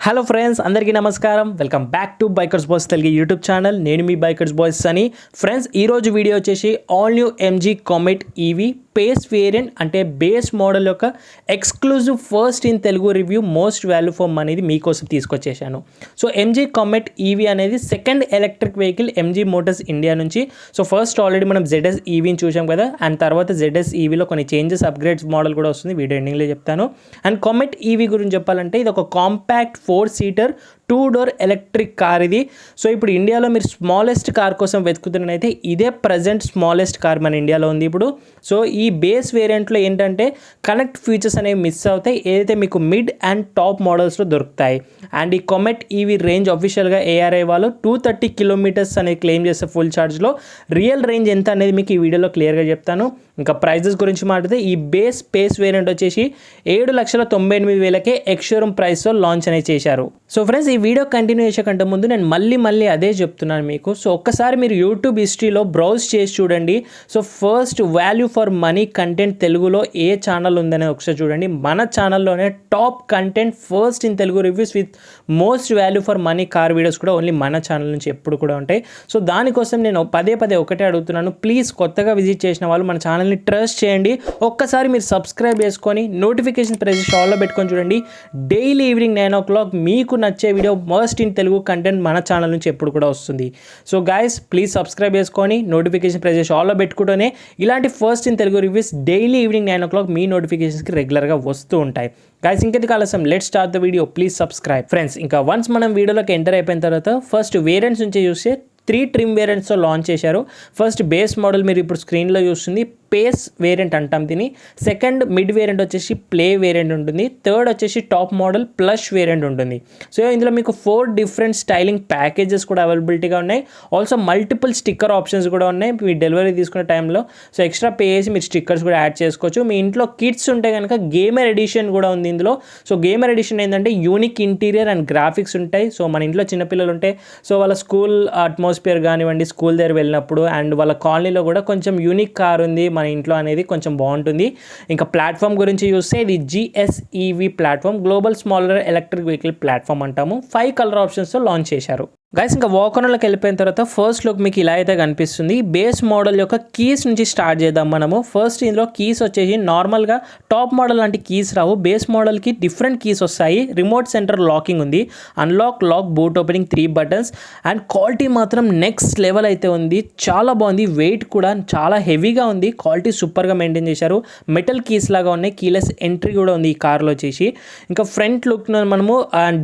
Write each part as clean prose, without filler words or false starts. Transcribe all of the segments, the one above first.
Hello friends, అందరికీ నమస్కారం. Welcome back to bikers boys Telugu YouTube channel. నేను మీ బైకర్స్ బాయ్స్ అని. ఫ్రెండ్స్, ఈరోజు వీడియో వచ్చేసి all new MG Comet EV pace variant అంటే బేస్ మోడల్ యొక్క exclusive first in Telugu review most value for మనీది మీకోసం తీసుకొచ్చేసాను. సో ఎంజీ కామెట్ ఈవీ అనేది second electric vehicle MG Motors India నుంచి. సో ఫస్ట్ ఆల్రెడీ మనం జెడ్ఎస్ ఈవీని చూసాం కదా, అండ్ తర్వాత జెడ్ఎస్ ఈవీలో కొన్ని చేంజెస్ అప్గ్రేడ్స్ మోడల్ కూడా వస్తుంది, వీడియో ఎండింగ్లో చెప్తాను. అండ్ కామెట్ ఈవీ గురించి చెప్పాలంటే ఇది ఒక కాంపాక్ట్ 4-సీటర్ 2-డోర్ ఎలక్ట్రిక్ కార్ ఇది. సో ఇప్పుడు ఇండియాలో మీరు స్మాలెస్ట్ కార్ కోసం వెతుకుతున్నట్టయితే ఇదే ప్రజెంట్ స్మాలెస్ట్ కార్ మన ఇండియాలో ఉంది ఇప్పుడు. సో ఈ బేస్ వేరియంట్లో ఏంటంటే కనెక్ట్ ఫీచర్స్ అనేవి మిస్ అవుతాయి, ఏదైతే మీకు మిడ్ అండ్ టాప్ మోడల్స్లో దొరుకుతాయి. అండ్ ఈ కామెట్ ఈవీ రేంజ్ అఫీషియల్గా ఏఆర్ఐ వాళ్ళు 230 కిలోమీటర్స్ అనేది క్లెయిమ్ చేస్తే ఫుల్ ఛార్జ్లో. రియల్ రేంజ్ ఎంత అనేది మీకు ఈ వీడియోలో క్లియర్గా చెప్తాను. ఇంకా ప్రైజెస్ గురించి మాట్లాడితే ఈ బేస్ వేరియంట్ వచ్చేసి 7,98,000కే ఎక్స్-షోరూమ్ ప్రైస్తో లాంచ్ అనేది చేశారు. సో ఫ్రెండ్స్, ఈ వీడియో కంటిన్యూ చేసే కంటే ముందు నేను మళ్ళీ అదే చెప్తున్నాను మీకు. సో ఒక్కసారి మీరు యూట్యూబ్ హిస్టరీలో బ్రౌజ్ చేసి చూడండి. So first value for money content తెలుగులో ఏ ఛానల్ ఉందనే ఒకసారి చూడండి. మన ఛానల్లోనే top content first in Telugu reviews with most value for money car videos కూడా ఓన్లీ మన ఛానల్ నుంచి ఎప్పుడు కూడా ఉంటాయి. సో దానికోసం నేను పదే ఒకటే అడుగుతున్నాను, ప్లీజ్ కొత్తగా విజిట్ చేసిన వాళ్ళు మన ఛానల్ని ట్రస్ట్ చేయండి. ఒక్కసారి మీరు సబ్స్క్రైబ్ చేసుకొని నోటిఫికేషన్ ప్రెస్ ఆల్లో పెట్టుకొని చూడండి. డైలీ ఈవినింగ్ 9 o'clock మీకు నచ్చే video must in Telugu content మన ఛానల్ నుంచి ఎప్పుడు కూడా వస్తుంది. సో గైస్, ప్లీజ్ సబ్స్క్రైబ్ చేసుకొని నోటిఫికేషన్ ప్రెస్ చేసి ఆల్లో పెట్టుకుంటూనే ఇలాంటి first in Telugu reviews daily evening 9 o'clock మీ నోటిఫికేషన్స్కి రెగ్యులర్గా వస్తూ ఉంటాయి. గైస్, ఇంకెందుకు ఆలస్యం, let's start the video. Please subscribe. Friends, ఇంకా వన్స్ మనం వీడియోలోకి ఎంటర్ అయిపోయిన తర్వాత ఫస్ట్ వేరియంట్స్ నుంచి చూస్తే 3 ట్రిమ్ వేరియంట్స్తో లాంచ్ చేశారు. ఫస్ట్ బేస్ మోడల్ మీరు ఇప్పుడు స్క్రీన్లో చూస్తుంది పేస్ వేరియంట్ అంటాం దీన్ని. సెకండ్ మిడ్ వేరియంట్ వచ్చేసి ప్లే వేరియంట్ ఉంటుంది. థర్డ్ వచ్చేసి టాప్ మోడల్ ప్లస్ వేరియంట్ ఉంటుంది. సో ఇందులో మీకు 4 డిఫరెంట్ స్టైలింగ్ ప్యాకేజెస్ కూడా అవైలబిలిటీగా ఉన్నాయి. ఆల్సో మల్టిపుల్ స్టిక్కర్ ఆప్షన్స్ కూడా ఉన్నాయి మీ డెలివరీ తీసుకునే టైంలో. సో ఎక్స్ట్రా పే చేసి మీరు స్టిక్కర్స్ కూడా యాడ్ చేసుకోవచ్చు. మీ ఇంట్లో కిడ్స్ ఉంటే కనుక గేమర్ ఎడిషన్ కూడా ఉంది ఇందులో. సో గేమర్ ఎడిషన్ ఏంటంటే యూనిక్ ఇంటీరియర్ అండ్ గ్రాఫిక్స్ ఉంటాయి. సో మన ఇంట్లో చిన్నపిల్లలు ఉంటే సో వాళ్ళ స్కూల్ అట్మాస్ఫియర్ కానివ్వండి, స్కూల్ దగ్గర వెళ్ళినప్పుడు అండ్ వాళ్ళ కాలనీలో కూడా కొంచెం యూనిక్ కార్ ఉంది మన ఇంట్లో అనేది కొంచెం బాగుంటుంది. ఇంకా ప్లాట్ఫామ్ గురించి చూస్తే ఇది GSEV platform, global smaller electric vehicle platform అంటాము. 5 కలర్ ఆప్షన్స్తో లాంచ్ చేశారు. గైస్, ఇంకా వాకర్లోకి వెళ్ళిపోయిన తర్వాత ఫస్ట్ లుక్ మీకు ఇలా అయితే కనిపిస్తుంది. బేస్ మోడల్ యొక్క కీస్ నుంచి స్టార్ట్ చేద్దాం మనము. ఫస్ట్ ఇందులో కీస్ వచ్చేసి నార్మల్గా టాప్ మోడల్ లాంటి కీస్ రావు, బేస్ మోడల్కి డిఫరెంట్ కీస్ వస్తాయి. రిమోట్ సెంటర్ లాకింగ్ ఉంది, unlock, lock, boot opening 3 buttons. And quality మాత్రం నెక్స్ట్ లెవెల్ అయితే ఉంది, చాలా బాగుంది. వెయిట్ కూడా చాలా హెవీగా ఉంది, క్వాలిటీ సూపర్గా మెయింటైన్ చేశారు. మెటల్ కీస్ లాగా ఉన్నాయి, కీలెస్ ఎంట్రీ కూడా ఉంది ఈ కార్లో వచ్చేసి. ఇంకా ఫ్రంట్ లుక్ మనము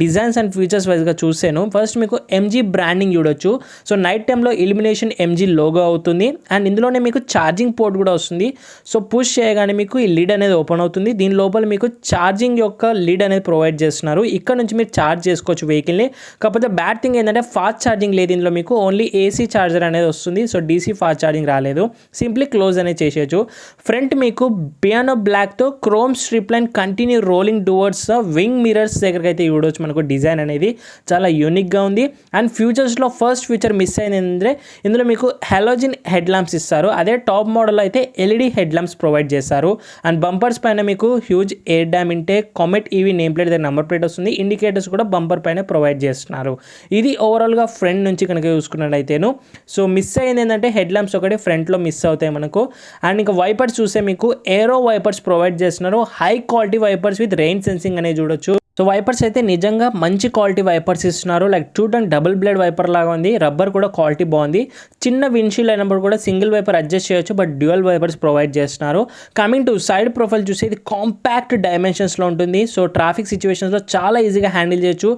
డిజైన్స్ అండ్ ఫీచర్స్ వైజ్గా చూసాను. ఫస్ట్ మీకు ఎంజీ బ్రాండింగ్ చూడొచ్చు. సో నైట్ టైంలో ఇల్యూమినేషన్ ఎంజీ లోగో అవుతుంది. అండ్ ఇందులోనే మీకు ఛార్జింగ్ పోర్ట్ కూడా వస్తుంది. సో పుష్ చేయగానే మీకు ఈ లిడ్ అనేది ఓపెన్ అవుతుంది. దీని లోపల మీకు ఛార్జింగ్ యొక్క లిడ్ అనేది ప్రొవైడ్ చేస్తున్నారు. ఇక్కడ నుంచి మీరు ఛార్జ్ చేసుకోవచ్చు వెహికల్ని. కాకపోతే బ్యాడ్ థింగ్ ఏంటంటే ఫాస్ట్ ఛార్జింగ్ లేదు ఇందులో, మీకు ఓన్లీ AC ఛార్జర్ అనేది వస్తుంది. సో DC ఫాస్ట్ ఛార్జింగ్ రాలేదు, సింప్లీ క్లోజ్ అనేది చేసేయచ్చు. ఫ్రంట్ మీకు పియానో బ్లాక్తో chrome strip line continue rolling towards wing mirrors దగ్గరికి అయితే చూడవచ్చు. మనకు డిజైన్ అనేది చాలా యూనిక్గా ఉంది. అండ్ ఫ్యూచర్స్లో ఫస్ట్ ఫీచర్ మిస్ అయింది ఏంటంటే ఇందులో మీకు హాలోజన్ హెడ్ ల్యాంప్స్ ఇస్తారు. అదే టాప్ మోడల్లో అయితే LED హెడ్ ల్యాంప్స్ ప్రొవైడ్ చేస్తారు. అండ్ బంపర్స్ పైన మీకు huge air dam intake, comet EV name plate దగ్గర నెంబర్ ప్లేట్ వస్తుంది. ఇండికేటర్స్ కూడా బంపర్ పైన ప్రొవైడ్ చేస్తున్నారు. ఇది ఓవరాల్గా ఫ్రంట్ నుంచి కనుక చూసుకున్నట్టయితేను. సో మిస్ అయింది ఏంటంటే హెడ్ ల్యాంప్స్ ఒకటి ఫ్రంట్లో మిస్ అవుతాయి మనకు. అండ్ ఇంకా వైపర్స్ చూస్తే మీకు ఏరో వైపర్స్ ప్రొవైడ్ చేస్తున్నారు. High quality wipers with rain sensing అనేది చూడొచ్చు. సో వైపర్స్ అయితే నిజంగా మంచి క్వాలిటీ వైపర్స్ ఇస్తున్నారు. లైక్ చూడండి, డబుల్ బ్లేడ్ వైపర్ లాగా ఉంది. రబ్బర్ కూడా క్వాలిటీ బాగుంది. చిన్న విండ్షీల్డ్ అయినప్పుడు కూడా సింగిల్ వైపర్ అడ్జస్ట్ చేయొచ్చు, బట్ డ్యూయల్ వైపర్స్ ప్రొవైడ్ చేస్తున్నారు. కమింగ్ టు సైడ్ ప్రొఫైల్ చూస్తే ఇది కాంపాక్ట్ డైమెన్షన్స్లో ఉంటుంది. సో ట్రాఫిక్ సిచ్యువేషన్స్లో చాలా ఈజీగా హ్యాండిల్ చేయొచ్చు.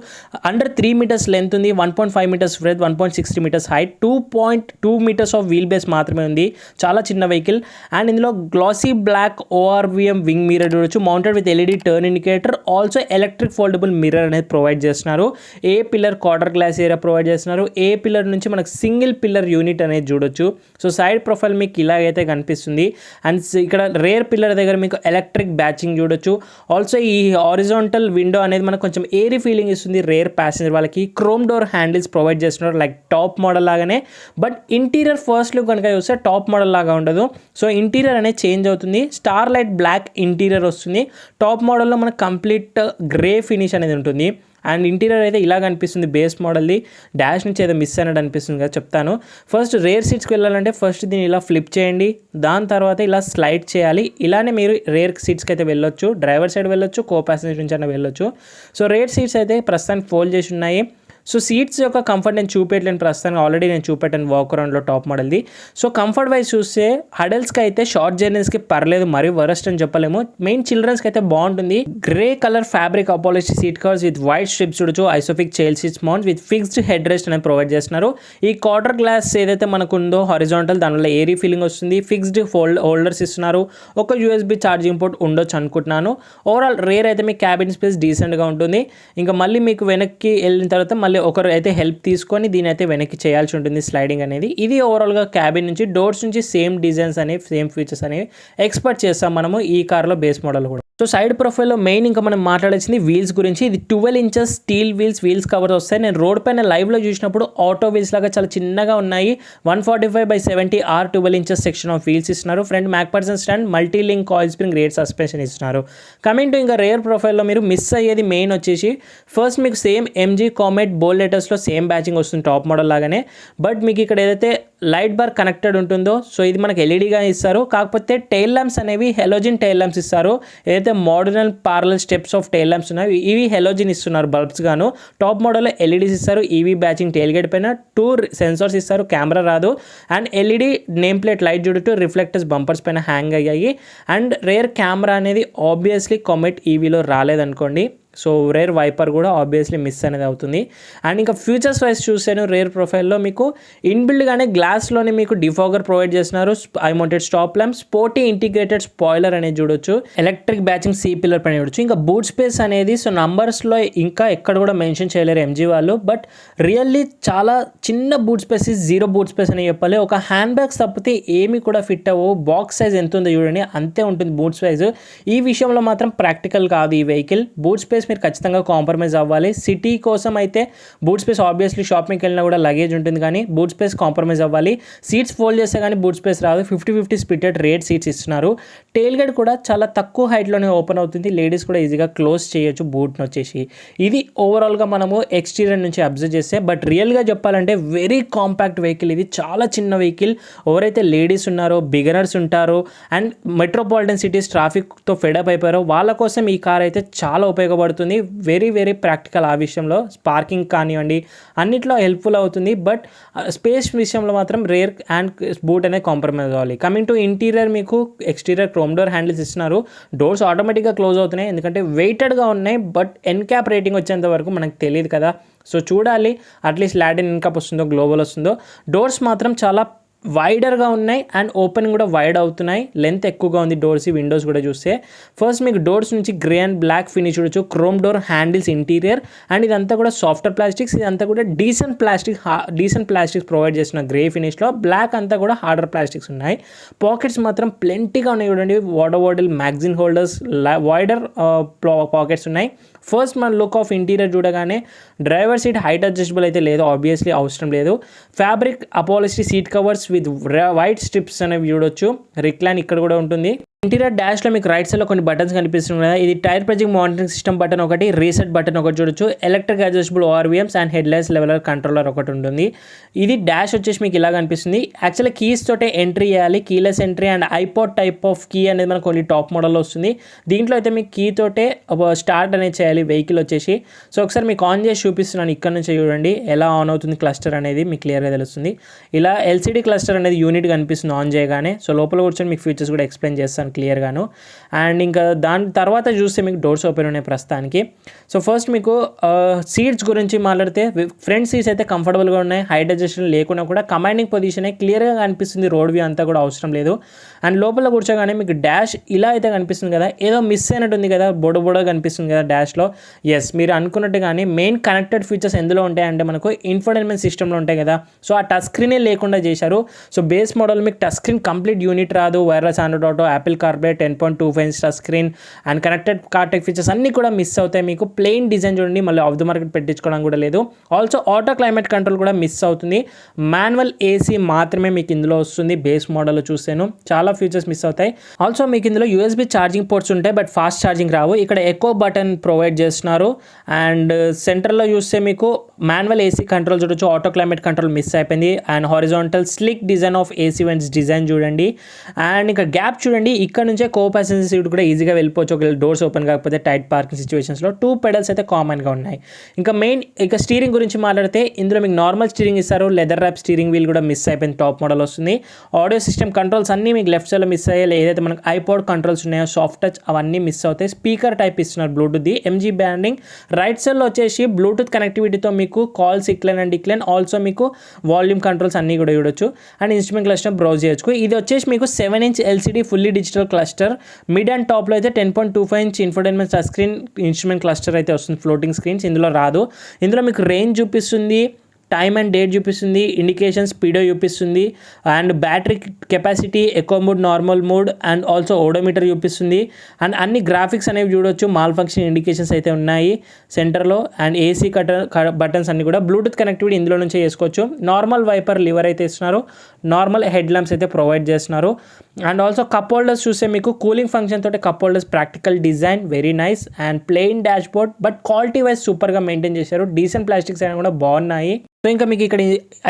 అండర్ 3 meters లెంత్ ఉంది, 1.5 meters breadth, 1.60 meters height, 2.2 meters of wheel base మాత్రమే ఉంది. చాలా చిన్న వెహికల్. అండ్ ఇందులో glossy black ORVM wing mirror చూడొచ్చు, mounted with LED turn indicator. Also electric foldable mirror అనేది ప్రొవైడ్ చేస్తున్నారు. A pillar quarter glass area provide చేస్తున్నారు. A pillar నుంచి మనకు సింగిల్ పిల్లర్ యూనిట్ అనేది చూడొచ్చు. సో సైడ్ ప్రొఫైల్ మీకు ఇలాగైతే కనిపిస్తుంది. అండ్ ఇక్కడ రేర్ పిల్లర్ దగ్గర మీకు ఎలక్ట్రిక్ బ్యాచింగ్ చూడొచ్చు. ఆల్సో ఈ హారిజాంటల్ విండో అనేది మనకు కొంచెం ఏరీ ఫీలింగ్ ఇస్తుంది రేర్ ప్యాసింజర్ వాళ్ళకి. క్రోమ్ డోర్ హ్యాండిల్స్ ప్రొవైడ్ చేస్తున్నారు లైక్ టాప్ మోడల్ లాగానే. బట్ ఇంటీరియర్ ఫస్ట్ లుక్ కనుక చూస్తే టాప్ మోడల్ లాగా ఉండదు. సో ఇంటీరియర్ అనేది చేంజ్ అవుతుంది. స్టార్ లైట్ బ్లాక్ ఇంటీరియర్ వస్తుంది. టాప్ మోడల్లో మనకు కంప్లీట్ గ్రే ఫినిష్ అనేది ఉంటుంది. అండ్ ఇంటీరియర్ అయితే ఇలా కనిపిస్తుంది బేస్ మోడల్ది. డాష్ నుంచి ఏదో మిస్ అయినట్టు అనిపిస్తుంది కదా, చెప్తాను. ఫస్ట్ రేర్ సీట్స్కి వెళ్ళాలంటే ఫస్ట్ దీన్ని ఇలా ఫ్లిప్ చేయండి, దాని తర్వాత ఇలా స్లైడ్ చేయాలి. ఇలానే మీరు రేర్ సీట్స్కి అయితే వెళ్ళొచ్చు, డ్రైవర్ సైడ్ వెళ్ళొచ్చు, కో ప్యాసింజర్ నుంచి అయినా వెళ్ళొచ్చు. సో రేర్ సీట్స్ అయితే ప్రస్తుతానికి ఫోల్డ్ చేసి ఉన్నాయి. సో సీట్స్ యొక్క కంఫర్ట్ నేను చూపెట్టలేను ప్రస్తుతానికి, ఆల్రెడీ నేను చూపెట్టాను వాక్ అరౌండ్లో టాప్ మోడల్ది. సో కంఫర్ట్ వైజ్ చూస్తే హడల్స్కి అయితే షార్ట్ జర్నీస్కి పర్లేదు, మరీ వరస్ట్ అని చెప్పలేము. మెయిన్ చిల్డ్రన్స్కి అయితే బాగుంటుంది. Grey colour fabric upholstered seat covers with white strips చూడొచ్చు. ISOFIX child seats mount with fixed head rest అనేది ప్రొవైడ్ చేస్తున్నారు. ఈ క్వార్టర్ గ్లాస్ ఏదైతే మనకు ఉందో హారిజాంటల్, దానివల్ల ఏరీ ఫీలింగ్ వస్తుంది. ఫిక్స్డ్ హోల్డర్స్ ఇస్తున్నారు. ఒక యూఎస్బీ ఛార్జింగ్ పోర్ట్ ఉండొచ్చు అనుకుంటున్నాను. ఓవరాల్ రేర్ అయితే మీ క్యాబిన్ స్పేస్ డీసెంట్గా ఉంటుంది. ఇంకా మళ్ళీ మీకు వెనక్కి వెళ్ళిన తర్వాత మళ్ళీ ఒకరు అయితే హెల్ప్ తీసుకొని దీని అయితే వెనక్కి చేయాల్సి ఉంటుంది స్లైడింగ్ అనేది. ఇది ఓవరాల్గా క్యాబిన్ నుంచి డోర్స్ నుంచి సేమ్ డిజైన్స్ అనేవి సేమ్ ఫీచర్స్ అనేవి ఎక్స్పెక్ట్ చేస్తాం మనము ఈ కార్లో బేస్ మోడల్ కూడా. సో సైడ్ ప్రొఫైల్లో మెయిన్ ఇంకా మనం మాట్లాడాల్సింది వీల్స్ గురించి. ఇది 12 ఇంచెస్ స్టీల్ వీల్స్ కవర్స్ వస్తాయి. నేను రోడ్ పైన లైవ్లో చూసినప్పుడు ఆటో వీల్స్ లాగా చాలా చిన్నగా ఉన్నాయి. 145/70 12 ఇంచెస్ సెక్షన్ ఆఫ్ వీల్స్ ఇస్తున్నారు. Front MacPherson stand, multi link coil spring rear suspension ఇస్తున్నారు. కమింగ్ టు ఇంకా రేర్ ప్రొఫైల్లో మీరు మిస్ అయ్యేది మెయిన్ వచ్చేసి ఫస్ట్ మీకు సేమ్ ఎంజీ కామెట్ బోల్ లెటర్స్లో సేమ్ బ్యాచింగ్ వస్తుంది టాప్ మోడల్ లాగానే. బట్ మీకు ఇక్కడ ఏదైతే లైట్ బార్ కనెక్టెడ్ ఉంటుందో సో ఇది మనకు ఎల్ఈడిగా ఇస్తారు. కాకపోతే టైల్ ల్యాంప్స్ అనేవి హెలోజిన్ టైల్ ల్యాంప్స్ ఇస్తారు. ఏదైతే modern parallel steps of tail lamps ఉన్నాయి ఇవి హెలోజిన్ ఇస్తున్నారు బల్బ్స్ గాను. టాప్ మోడల్లో ఎల్ఈడీస్ ఇస్తారు. ఈవీ బ్యాచింగ్ టైల్ గేట్ పైన 2 సెన్సార్స్ ఇస్తారు, కెమెరా రాదు. And LED name plate light చూడటం రిఫ్లెక్టర్స్ బంపర్స్ పైన హ్యాంగ్ అయ్యాయి. అండ్ రేర్ కెమెరా అనేది ఆబ్వియస్లీ కామెట్ ఈవీలో రాలేదనుకోండి. సో రేర్ వైపర్ కూడా ఆబ్వియస్లీ మిస్ అనేది అవుతుంది. అండ్ ఇంకా ఫ్యూచర్స్ వైజ్ చూసాను రేర్ ప్రొఫైల్లో మీకు ఇన్బిల్డ్గానే గ్లాస్లోనే మీకు డిఫాగర్ ప్రొవైడ్ చేస్తున్నారు. I mounted stop lamp, sporty integrated spoiler అనేది చూడొచ్చు. ఎలక్ట్రిక్ బ్యాచింగ్ సీ పిల్లర్ పైన చూడొచ్చు. ఇంకా బూట్ స్పేస్ అనేది సో నంబర్స్లో ఇంకా ఎక్కడ కూడా మెన్షన్ చేయలేరు ఎంజీ వాళ్ళు. బట్ రియల్లీ చాలా చిన్న బూట్ స్పేస్, 0 బూట్ స్పేస్ అని చెప్పాలి. ఒక హ్యాండ్ బ్యాగ్స్ తప్పితే ఏమి కూడా ఫిట్ అవ్వవు. బాక్స్ సైజ్ ఎంత ఉందో చూడండి, అంతే ఉంటుంది బూట్ సైజ్. ఈ విషయంలో మాత్రం ప్రాక్టికల్ కాదు ఈ వెహికల్. బూట్ స్పేస్ మీరు ఖచ్చితంగా కాంప్రమైజ్ అవ్వాలి. సిటీ కోసం అయితే బూట్ స్పేస్ ఆబ్వియస్లీ షాపింగ్కి వెళ్ళినా కూడా లగేజ్ ఉంటుంది, కానీ బూట్ స్పేస్ కాంప్రమైజ్ అవ్వాలి. సీట్స్ ఫోల్డ్ చేస్తే కానీ బూట్ స్పేస్ రాదు. 50-50 స్ప్లిటెడ్ రేట్ సీట్స్ ఇస్తున్నారు. టెయిల్ గేట్ కూడా చాలా తక్కువ హైట్లోనే ఓపెన్ అవుతుంది. లేడీస్ కూడా ఈజీగా క్లోజ్ చేయొచ్చు బూట్ని వచ్చేసి. ఇది ఓవరాల్గా మనము ఎక్స్టీరియర్ నుంచి అబ్జర్వ్ చేస్తే. బట్ రియల్గా చెప్పాలంటే వెరీ కాంపాక్ట్ వెహికల్ ఇది. చాలా చిన్న వెహికల్. ఎవరైతే లేడీస్ ఉన్నారో, బిగినర్స్ ఉంటారో అండ్ మెట్రోపాలిటన్ సిటీస్ ట్రాఫిక్తో ఫెడప్ అయిపోయారో వాళ్ళ కోసం ఈ కార్ అయితే చాలా ఉపయోగపడుతుంది. వెరీ వెరీ ప్రాక్టికల్ ఆ విషయంలో. పార్కింగ్ కానివ్వండి అన్నిట్లో హెల్ప్ఫుల్ అవుతుంది. బట్ స్పేస్ విషయంలో మాత్రం రేర్ అండ్ బూట్ అనేది కాంప్రమైజ్ అవ్వాలి. కమింగ్ టు ఇంటీరియర్ మీకు ఎక్స్టీరియర్ క్రోమ్ డోర్ హ్యాండిల్స్ ఇస్తున్నారు. డోర్స్ ఆటోమేటిక్గా క్లోజ్ అవుతున్నాయి ఎందుకంటే వెయిటెడ్గా ఉన్నాయి. బట్ ఎన్క్యాప్ రేటింగ్ వచ్చేంత వరకు మనకు తెలియదు కదా. సో చూడాలి అట్లీస్ట్ లాటిన్ ఎన్క్యాప్ వస్తుందో, గ్లోబల్ వస్తుందో. డోర్స్ మాత్రం చాలా వైడర్గా ఉన్నాయి అండ్ ఓపెనింగ్ కూడా వైడ్ అవుతున్నాయి. లెంత్ ఎక్కువగా ఉంది డోర్స్. విండోస్ కూడా చూస్తే ఫస్ట్ మీకు డోర్స్ నుంచి గ్రే అండ్ బ్లాక్ ఫినిష్ చూడొచ్చు. Chrome door handles interior and ఇదంతా కూడా సాఫ్ట్వేర్ ప్లాస్టిక్స్. ఇదంతా కూడా డీసెంట్ ప్లాస్టిక్స్ ప్రొవైడ్ చేసిన గ్రే ఫినిష్లో. బ్లాక్ అంతా కూడా హార్డర్ ప్లాస్టిక్స్ ఉన్నాయి. పాకెట్స్ మాత్రం ప్లెంటీగా ఉన్నాయి చూడండి. Water magazine holders, wider pockets ఉన్నాయి. ఫస్ట్ మన లుక్ ఆఫ్ ఇంటీరియర్ చూడగానే డ్రైవర్ సీట్ హైట్ అడ్జస్టబుల్ అయితే లేదు, ఆబ్వియస్లీ అవసరం లేదు. Fabric upholstery seat covers with white strips అనేవి చూడొచ్చు. రిక్లైన్ ఇక్కడ కూడా ఉంటుంది. ఇంటీరియర్ డాష్లో మీకు రైట్ సైడ్లో కొన్ని బటన్స్ కనిపిస్తున్నాయి కదా. ఇది tyre pressing monitoring system button ఒకటి, రీసెట్ బటన్ ఒకటి చూడొచ్చు. Electric adjustable ORVMs and head lights leveler controller ఒకటి ఉంటుంది. ఇది డాష్ వచ్చేసి మీకు ఇలా కనిపిస్తుంది. యాక్చువల్లీ కీస్ తోటే ఎంట్రీ చేయాలి. Keyless entry and iPod type of key అనేది మనకు కొన్ని టాప్ మోడల్లో వస్తుంది. దీంట్లో అయితే మీకు కీ తోటే స్టార్ట్ అనేది చేయాలి వెహికల్ వచ్చేసి. సో ఒకసారి మీకు ఆన్ చేసి చూపిస్తున్నాను. ఇక్కడ నుంచి చూడండి ఎలా ఆన్ అవుతుంది క్లస్టర్ అనేది మీకు క్లియర్గా తెలుస్తుంది. ఇలా ఎల్సిడి క్లస్టర్ అనేది యూనిట్ కనిపిస్తుంది ఆన్ చేయగానే. సో లోపల కూర్చొని మీకు ఫీచర్స్ కూడా ఎక్స్ప్లెయిన్ చేస్తాను క్లియర్గాను. అండ్ ఇంకా దాని తర్వాత చూస్తే మీకు డోర్స్ ఓపెన్ ఉన్నాయి ప్రస్తుతానికి. సో ఫస్ట్ మీకు సీట్స్ గురించి మాట్లాడితే ఫ్రంట్ సీట్స్ అయితే కంఫర్టబుల్గా ఉన్నాయి. హైట్ అడ్జస్టబుల్ లేకుండా కూడా కమాండింగ్ పొజిషన్ క్లియర్గా కనిపిస్తుంది. రోడ్ వ్యూ అంతా కూడా అవసరం లేదు. అండ్ లోపల కూర్చోగానే మీకు డాష్ ఇలా అయితే కనిపిస్తుంది కదా. ఏదో మిస్ అయినట్టు ఉంది కదా, బొడబొడ కనిపిస్తుంది కదా డాష్లో. ఎస్, మీరు అనుకున్నట్టుగానే మెయిన్ కనెక్టెడ్ ఫీచర్స్ ఎందులో ఉంటాయంటే మనకు ఇన్ఫోటైన్మెంట్ సిస్టంలో ఉంటాయి కదా. సో ఆ టచ్ స్క్రీనే లేకుండా చేశారు. సో బేస్ మోడల్ మీకు టచ్ స్క్రీన్ కంప్లీట్ యూనిట్ రాదు. Wireless Android auto, Apple CarPlay, 10.25 inch touch screen and connected car tech features అన్నీ కూడా మిస్ అవుతాయి. మీకు ప్లెయిన్ డిజైన్ చూడండి, మళ్ళీ ఆఫ్ ది మార్కెట్ పెట్టించుకోవడం కూడా లేదు. ఆల్సో ఆటో క్లైమేట్ కంట్రోల్ కూడా మిస్ అవుతుంది. మాన్యువల్ ఏసీ మాత్రమే మీకు ఇందులో వస్తుంది బేస్ మోడల్లో చూసాను. చాలా ఫీచర్స్ మిస్ అవుతాయి. ఆల్సో మీకు ఇందులో యూఎస్బీ ఛార్జింగ్ పోర్ట్స్ ఉంటాయి, బట్ ఫాస్ట్ ఛార్జింగ్ రావు. ఇక్కడ ఎకో బటన్ ప్రొవైడ్ చేస్తున్నారు. అండ్ సెంటర్లో చూస్తే మీకు మాన్యువల్ ఏసీ కంట్రోల్ చూడొచ్చు, ఆటో క్లైమేట్ కంట్రోల్ మిస్ అయిపోయింది. And horizontal slick design of AC vents design చూడండి. అండ్ ఇంకా గ్యాప్ చూడండి, ఇక్కడ నుంచే కో ప్యాసింజర్ సీట్ కూడా ఈజీగా వెళ్ళిపోవచ్చు ఒకవేళ డోర్స్ ఓపెన్ కాకపోతే టైట్ పార్కింగ్ సిచ్యువేషన్స్లో. 2 పెడల్స్ అయితే కామన్గా ఉన్నాయి. ఇంకా మెయిన్ ఇక స్టీరింగ్ గురించి మాట్లాడితే ఇందులో మీకు నార్మల్ స్టీరింగ్ ఇస్తారు, లెదర్ ర్యాప్ స్టీరింగ్ వీల్ కూడా మిస్ అయిపోయింది, టాప్ మోడల్ వస్తుంది. ఆడియో సిస్టమ్ కంట్రోల్స్ అన్నీ మీకు లెఫ్ట్ సైడ్లో మిస్ అయ్యాయి. ఏదైతే మనకు ఐపాడ్ కంట్రోల్స్ ఉన్నాయో సాఫ్ట్ టచ్ అవన్నీ మిస్ అవుతాయి. స్పీకర్ టైప్ ఇస్తున్నారు బ్లూటూత్ది, ఎంజీ బ్యాండింగ్. రైట్ సైడ్లో వచ్చేసి బ్లూటూత్ కనెక్టివిటీతో మీకు కాల్స్ ఇక్లైన్ అండ్ డిక్లైన్, ఆల్సో మీకు వాల్యూమ్ కంట్రోల్స్ అన్నీ కూడా చూడొచ్చు. అండ్ ఇన్స్ట్రుమెంట్ క్లస్టర్ బ్రౌజ్ చేయొచ్చు. ఇది వచ్చేసి మీకు 7-inch LCD fully digital cluster. Mid and టాప్లో అయితే 10.25-inch infotainment touch screen instrument cluster అయితే వస్తుంది. ఫ్లోటింగ్ స్క్రీన్స్ ఇందులో రాదు. ఇందులో మీకు రేంజ్ చూపిస్తుంది, టైమ్ అండ్ డేట్ చూపిస్తుంది, ఇండికేషన్ స్పీడో చూపిస్తుంది, and battery capacity, echo mode, normal mode, and also odometer చూపిస్తుంది. అండ్ అన్ని గ్రాఫిక్స్ అనేవి చూడొచ్చు. మాల్ ఫంక్షన్ ఇండికేషన్స్ అయితే ఉన్నాయి సెంటర్లో. అండ్ ఏసీ బటన్స్ అన్ని కూడా బ్లూటూత్ కనెక్టివిటీ ఇందులో నుంచే చేసుకోవచ్చు. నార్మల్ వైపర్ లివర్ అయితే ఇస్తున్నారు, నార్మల్ హెడ్ ల్యాంప్స్ అయితే ప్రొవైడ్ చేస్తున్నారు. అండ్ ఆల్సో కప్ హోల్డర్స్ చూస్తే మీకు కూలింగ్ ఫంక్షన్ తోటి cup holders, practical design, very nice. And plain dash board, but quality wise సూపర్గా మెయింటైన్ చేశారు. డీసెంట్ ప్లాస్టిక్స్ అయినా కూడా బాగున్నాయి. సో ఇంకా మీకు ఇక్కడ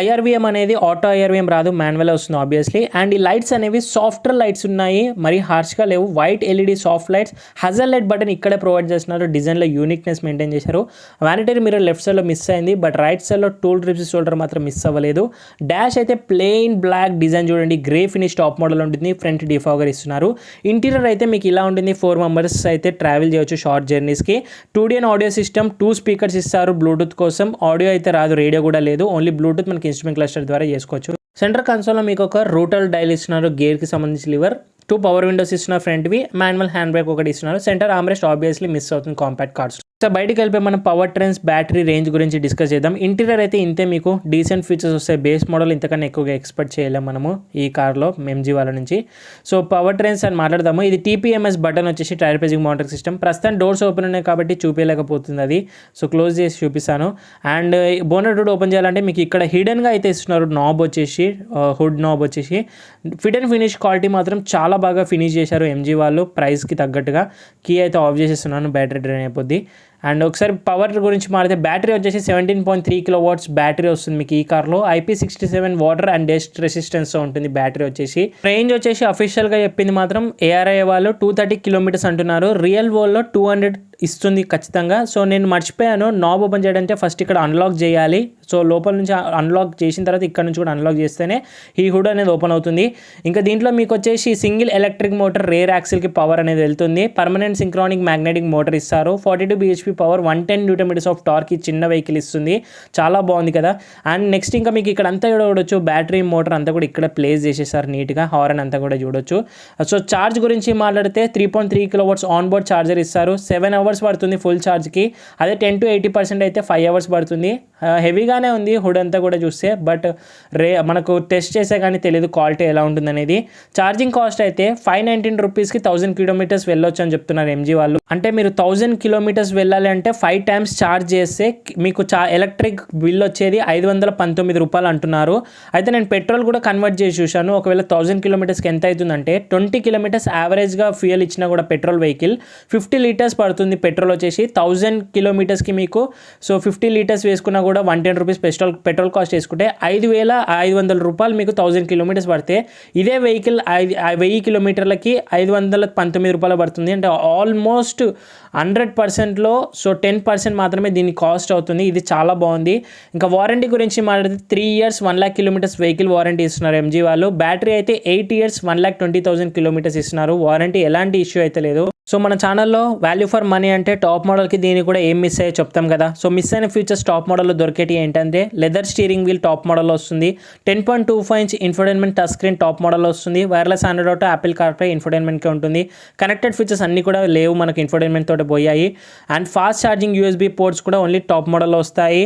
IRVM అనేది ఆటో IRVM రాదు, మాన్యువల్ వస్తుంది ఆబ్వియస్లీ. అండ్ ఈ లైట్స్ అనేవి సాఫ్ట్వేర్ లైట్స్ ఉన్నాయి, మరి హార్ష్గా లేవు. White LED soft lights, hazel light button ఇక్కడే ప్రొవైడ్ చేస్తున్నారు. డిజైన్లో యూనిక్నెస్ మెయింటైన్ చేశారు. వానిటరీ మిర్రర్ లెఫ్ట్ సైడ్లో మిస్ అయింది, బట్ రైట్ సైడ్లో టూల్ ట్రిప్స్ షోల్డర్ మాత్రం మిస్ అవ్వలేదు. డాష్ అయితే ప్లెయిన్ బ్లాక్ డిజైన్ చూడండి, గ్రే ఫినిష్ టాప్ మోడల్ ఉంటుంది. ఫ్రంట్ డిఫాగర్ ఇస్తున్నారు. ఇంటీరియర్ అయితే మీకు ఇలా ఉంటుంది. 4 members అయితే ట్రావెల్ చేయొచ్చు షార్ట్ జర్నీస్కి. 2D ఆడియో సిస్టమ్, 2 స్పీకర్స్ ఇస్తారు బ్లూటూత్ కోసం. ఆడియో అయితే రాదు, రేడియో కూడా లేదు, ఓన్లీ బ్లూటూత్ మనకి ఇన్స్ట్రుమెంట్ క్లస్టర్ ద్వారా చేసుకోవచ్చు. సెంటర్ కన్సోల్లో మీకు ఒక రూటర్ డైల్ ఇస్తున్నారు, గేర్కి సంబంధించి లివర్, 2 పవర్ విండోస్ ఇస్తున్నారు ఫ్రంట్వి, మాన్యువల్ హ్యాండ్ బ్రేక్ ఒకటి ఇస్తున్నారు. సెంటర్ ఆర్మ్రెస్ట్ ఆబ్వియస్లీ మిస్ అవుతుంది కాంపాక్ట్ కార్స్. సో బయటికి వెళ్ళిపోయి మనం పవర్ ట్రెండ్స్, బ్యాటరీ రేంజ్ గురించి డిస్కస్ చేద్దాం. ఇంటీరియర్ అయితే ఇంతే, మీకు డీసెంట్ ఫీచర్స్ వస్తాయి. బేస్ మోడల్ ఇంతకన్నా ఎక్కువగా ఎక్స్పెక్ట్ చేయలేము మనము ఈ కార్లో MG వాళ్ళ నుంచి. సో పవర్ ట్రెండ్స్ అని మాట్లాడదాము. ఇది TPMS బటన్ వచ్చేసి టైర్ ప్రెసింగ్ మానిటరింగ్ సిస్టమ్. ప్రస్తుతం డోర్స్ ఓపెన్ ఉన్నాయి కాబట్టి చూపించలేకపోతుంది అది, సో క్లోజ్ చేసి చూపిస్తాను. అండ్ బోనట్ హుడ్ ఓపెన్ చేయాలంటే మీకు ఇక్కడ హిడెన్గా అయితే ఇస్తున్నారు నాబ్ వచ్చేసి, హుడ్ నాబ్ వచ్చేసి. ఫిట్ అండ్ ఫినిష్ క్వాలిటీ మాత్రం చాలా బాగా ఫినిష్ చేశారు MG వాళ్ళు, ప్రైస్కి తగ్గట్టుగా. కీ అయితే ఆఫ్ చేసేస్తున్నాను, బ్యాటరీ డ్రైన్ అయిపోద్ది. అండ్ ఒకసారి పవర్ గురించి మాట్లాడితే బ్యాటరీ వచ్చేసి 17.3 kW బ్యాటరీ వస్తుంది మీకు ఈ కార్లో. IP67 water and dust resistance ఉంటుంది బ్యాటరీ వచ్చేసి. రేంజ్ వచ్చేసి అఫీషియల్గా చెప్పింది మాత్రం ARI వాళ్ళు 230 km అంటున్నారు. రియల్ వరల్డ్లో 200 ఇస్తుంది ఖచ్చితంగా. సో నేను మర్చిపోయాను, నాబ్ ఓపెన్ చేయాలంటే ఫస్ట్ ఇక్కడ అన్లాక్ చేయాలి. సో లోపల నుంచి అన్లాక్ చేసిన తర్వాత ఇక్కడ నుంచి కూడా అన్లాక్ చేస్తేనే ఈ హుడ్ అనేది ఓపెన్ అవుతుంది. ఇంకా దీంట్లో మీకు వచ్చేసి సింగిల్ ఎలక్ట్రిక్ మోటార్, రేర్ యాక్సిల్కి పవర్ అనేది వెళ్తుంది. పర్మనెంట్ సింక్రానిక్ మ్యాగ్నెటిక్ మోటార్ ఇస్తారు. 42 bhp power, 110 Nm of torque ఈ చిన్న వెహికల్ ఇస్తుంది. చాలా బాగుంది కదా. అండ్ నెక్స్ట్ ఇంకా మీకు ఇక్కడ అంతా చూడవచ్చు, బ్యాటరీ మోటార్ అంతా కూడా ఇక్కడ ప్లేస్ చేసేసారు నీట్గా. హారన్ అంతా కూడా చూడొచ్చు. సో ఛార్జ్ గురించి మాట్లాడితే 3.3 kW ఆన్ బోర్డ్ ఛార్జర్ ఇస్తారు. 7 hours పడుతుంది ఫుల్ ఛార్జ్కి. అదే 10 to 80% అయితే 5 hours పడుతుంది. హెవీగానే ఉంది హుడ్ అంతా కూడా చూస్తే, బట్ మనకు టెస్ట్ చేసే కానీ తెలియదు క్వాలిటీ ఎలా ఉంటుంది అనేది. ఛార్జింగ్ కాస్ట్ అయితే 519 రూపీస్కి 1000 km వెళ్ళొచ్చు అని చెప్తున్నారు MG వాళ్ళు. అంటే మీరు 1000 km వెళ్ళాలి అంటే 5 times ఛార్జ్ చేస్తే మీకు ఎలక్ట్రిక్ బిల్ వచ్చేది 519 రూపాయలు అంటున్నారు. అయితే నేను పెట్రోల్ కూడా కన్వర్ట్ చేసి చూశాను. ఒకవేళ 1000 kmకి ఎంత అవుతుందంటే 20 km యావరేజ్గా ఫ్యూయల్ ఇచ్చినా కూడా పెట్రోల్ వెహికల్ 50 liters పడుతుంది. పెట్రోల్ వచ్చేసి 1000 kmకి మీకు సో 50 liters వేసుకున్నా కూడా 110 రూపీస్ పెట్రోల్ కాస్ట్ వేసుకుంటే 5500 రూపాయలు మీకు 1000 km పడితే, ఇదే వెహికల్ 1000 kmలకి 519 రూపాయలు పడుతుంది. అంటే ఆల్మోస్ట్ 100%లో సో 10% మాత్రమే దీని కాస్ట్ అవుతుంది. ఇది చాలా బాగుంది. ఇంకా వారంటీ గురించి మాట్లాడితే 3 years 1 lakh kilometers vehicle warranty ఇస్తున్నారు MG వాళ్ళు. బ్యాటరీ అయితే 8 years 1,20,000 kilometers ఇస్తున్నారు. వారంటీ ఎలాంటి ఇష్యూ అయితే లేదు. సో మన ఛానల్లో వాల్యూ ఫర్ మనీ అంటే టాప్ మోడల్కి దీనికి కూడా ఏం మిస్ అయ్యో చెప్తాం కదా. సో మిస్ అయిన ఫీచర్స్ టాప్ మోడల్లో దొరికేటి ఏంటంటే లెదర్ స్టీరింగ్ వీల్ టాప్ మోడల్లో వస్తుంది. 10.25-inch infotainment touch screen top మోడల్లో వస్తుంది. Wireless Android auto, Apple CarPlay ఇన్ఫోటైన్మెంట్కే ఉంటుంది. కనెక్టెడ్ ఫీచర్స్ అన్నీ కూడా లేవు మనకు, ఇన్ఫోటైన్మెంట్ తోటి పోయాయి. And fast charging USB ports కూడా ఓన్లీ టాప్ మోడల్లో వస్తాయి.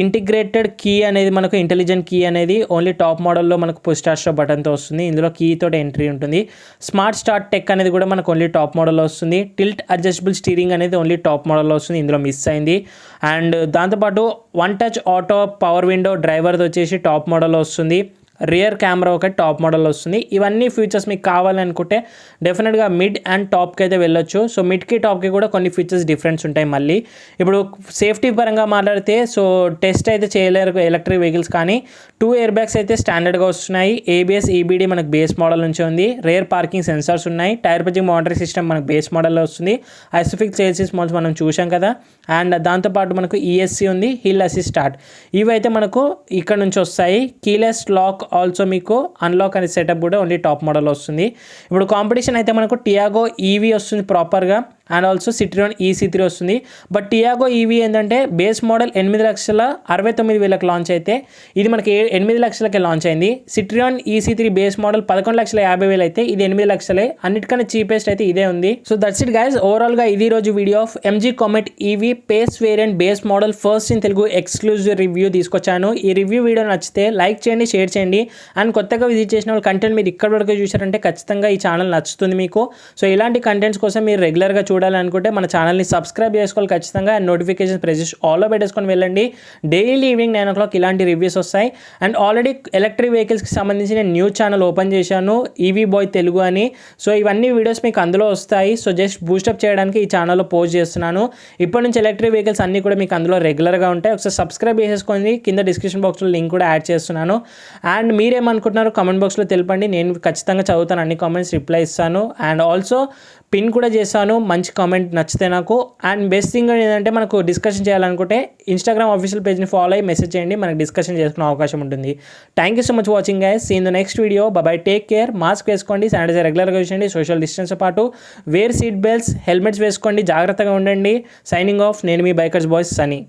ఇంటిగ్రేటెడ్ కీ అనేది మనకు ఇంటెలిజెంట్ కీ అనేది ఓన్లీ టాప్ మోడల్లో మనకు పుష్ స్టార్ట్ బటన్తో వస్తుంది. ఇందులో కీ తోటి ఎంట్రీ ఉంటుంది. స్మార్ట్ స్టార్ట్ టెక్ అనేది కూడా మనకు ఓన్లీ టాప్ మోడల్లో వస్తుంది. టిల్ట్ అడ్జస్టబుల్ స్టీరింగ్ అనేది ఓన్లీ టాప్ మోడల్లో వస్తుంది, ఇందులో మిస్ అయింది. అండ్ దాంతోపాటు 1 touch ఆటో పవర్ విండో డ్రైవర్ది వచ్చేసి టాప్ మోడల్లో వస్తుంది. రియర్ కెమెరా ఒక టాప్ మోడల్ వస్తుంది. ఇవన్నీ ఫీచర్స్ మీకు కావాలనుకుంటే డెఫినెట్గా మిడ్ అండ్ టాప్కి అయితే వెళ్ళొచ్చు. సో మిడ్కి టాప్కి కూడా కొన్ని ఫీచర్స్ డిఫరెన్స్ ఉంటాయి. మళ్ళీ ఇప్పుడు సేఫ్టీ పరంగా మాట్లాడితే సో టెస్ట్ అయితే చేయలేరు ఎలక్ట్రిక్ వెహికల్స్, కానీ 2 ఎయిర్ బ్యాగ్స్ అయితే స్టాండర్డ్గా వస్తున్నాయి. ABS EBD మనకు బేస్ మోడల్ నుంచి ఉంది. రేర్ పార్కింగ్ సెన్సార్స్ ఉన్నాయి. టైర్ పంచింగ్ మానిటరింగ్ సిస్టమ్ మనకు బేస్ మోడల్లో వస్తుంది. ఐసోఫిక్ చేసిస్ మోడల్స్ మనం చూసాం కదా. అండ్ దాంతోపాటు మనకు ESC ఉంది, హిల్ అసిస్ట్ స్టార్ట్. ఇవి అయితే మనకు ఇక్కడ నుంచి వస్తాయి. కీలెస్ లాక్ ఆల్సో మీకు అన్లాక్ అనే సెటప్ కూడా ఓన్లీ టాప్ మోడల్ వస్తుంది. ఇప్పుడు కాంపిటీషన్ అయితే మనకు టియాగో EV వస్తుంది ప్రాపర్గా, అండ్ ఆల్సో సిట్రియాన్ EC3 వస్తుంది. బట్ టియాగో EV ఏంటంటే బేస్ మోడల్ 8,69,000 లాంచ్ అయితే ఇది మనకి 8 లక్షలకే లాంచ్ అయింది. సిట్రియాన్ EC3 బేస్ మోడల్ 11,50,000 అయితే ఇది 8 లక్షలే. అన్నిటికన్నా చీపెస్ట్ అయితే ఇదే ఉంది. సో దట్స్ ఇట్ గైస్, ఓవరాల్గా ఇది రోజు video of MG comet EV pace variant base model first in Telugu exclusive review తీసుకొచ్చాను. ఈ రివ్యూ వీడియో నచ్చితే లైక్ చేయండి, షేర్ చేయండి. అండ్ కొత్తగా విజిట్ చేసిన వాళ్ళు కంటెంట్ మీరు ఇక్కడ వరకు చూసారంటే ఖచ్చితంగా ఈ ఛానల్ నచ్చుతుంది మీకు. సో ఇలాంటి కంటెంట్స్ కోసం మీరు రెగ్యులర్గా చూడాలనుకుంటే మన ఛానల్ని సబ్స్క్రైబ్ చేసుకోవాలి ఖచ్చితంగా. అండ్ నోటిఫికేషన్ ప్రెస్ చేసి ఆల్లో పెట్టేసుకొని వెళ్ళండి. డైలీ ఈవినింగ్ 9 o'clock ఇలాంటి రివ్యూస్ వస్తాయి. అండ్ ఆల్రెడీ ఎలక్ట్రిక్ వెహికల్స్కి సంబంధించి నేను న్యూస్ ఛానల్ ఓపెన్ చేశాను, EV బాయ్ తెలుగు అని. సో ఇవన్నీ వీడియోస్ మీకు అందులో వస్తాయి. సో జస్ట్ బూస్టప్ చేయడానికి ఈ ఛానల్లో పోస్ట్ చేస్తున్నాను. ఇప్పటి నుంచి ఎలక్ట్రిక్ వెహికల్స్ అన్నీ కూడా మీకు అందులో రెగ్యులర్గా ఉంటాయి. ఒకసారి సబ్స్క్రైబ్ చేసేసుకొని కింద డిస్క్రిప్షన్ బాక్స్లో లింక్ కూడా యాడ్ చేస్తున్నాను. అండ్ మీరేమనుకుంటున్నారో కామెంట్ బాక్స్లో తెలపండి. నేను ఖచ్చితంగా చదువుతాను, అన్ని కామెంట్స్ రిప్లై ఇస్తాను. అండ్ ఆల్సో పిన్ కూడా చేశాను, మంచి కామెంట్ నచ్చితే నాకు. అండ్ బెస్ట్ థింగ్ ఏంటంటే మనకు డిస్కషన్ చేయాలనుకుంటే ఇన్స్టాగ్రామ్ ఆఫీషియల్ పేజ్ని ఫాలో అయ్యి మెసేజ్ చేయండి, మనకు డిస్కషన్ చేసుకునే అవకాశం ఉంటుంది. Thank you so much watching guys. See in the next video. Bye take care. Mask వేసుకోండి, శానిటైజర్ రెగ్యులర్గా యూజ్, సోషల్ డిస్టెన్స్ పాటు వేర్ సీట్ బెల్ట్స్, హెల్మెట్స్ వేసుకోండి, జాగ్రత్తగా ఉండండి. Signing off. నేను మీ బైకర్స్ బాయ్స్ సనీ.